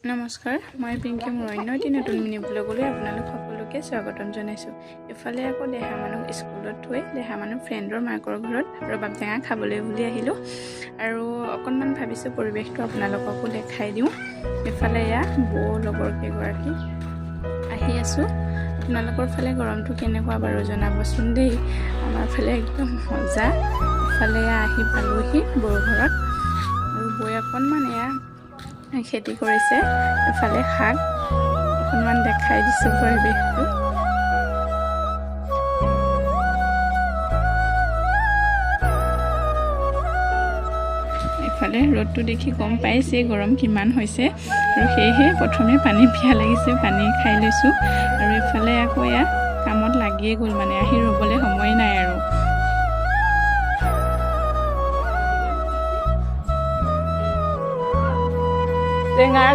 নমস্কাৰ, মই পিংকি মোৰ অন্য এটি নতুন মিনি ব্লগলৈ আপোনালোক সকলোকে স্বাগতম জনাইছোঁ। এফালে আকৌ দেহা মানুহ স্কুলত থৈ দেহা মানুহ ফ্ৰেণ্ডৰ মাকৰ ঘৰত ৰবাব টেঙা খাবলৈ বুলি আহিলোঁ আৰু অকণমান ভাবিছোঁ পৰিৱেশটো আপোনালোককো দেখাই দিওঁ। এফালে এয়া বৌ লগৰ কেইগৰাকী আহি আছোঁ। আপোনালোকৰ ফালে গৰমটো কেনেকুৱা বাৰু জনাবচোন দেই। আমাৰ ফালে একদম মজা। এফালে এয়া আহি পালোহি বৌৰ ঘৰত আৰু বৌয়ে অকণমান এয়া খেতি কৰিছে। এফালে শাক অকণমান দেখাই দিছোঁ পৰিৱেশটো। এফালে ৰ'দটো দেখি গম পাইছে গৰম কিমান হৈছে আৰু সেয়েহে প্ৰথমে পানী পিয়াহ লাগিছে, পানী খাই লৈছোঁ আৰু এফালে আকৌ এয়া কামত লাগিয়ে গ'ল, মানে আহি ৰ'বলৈ সময় নাই আৰু। টেঙাৰ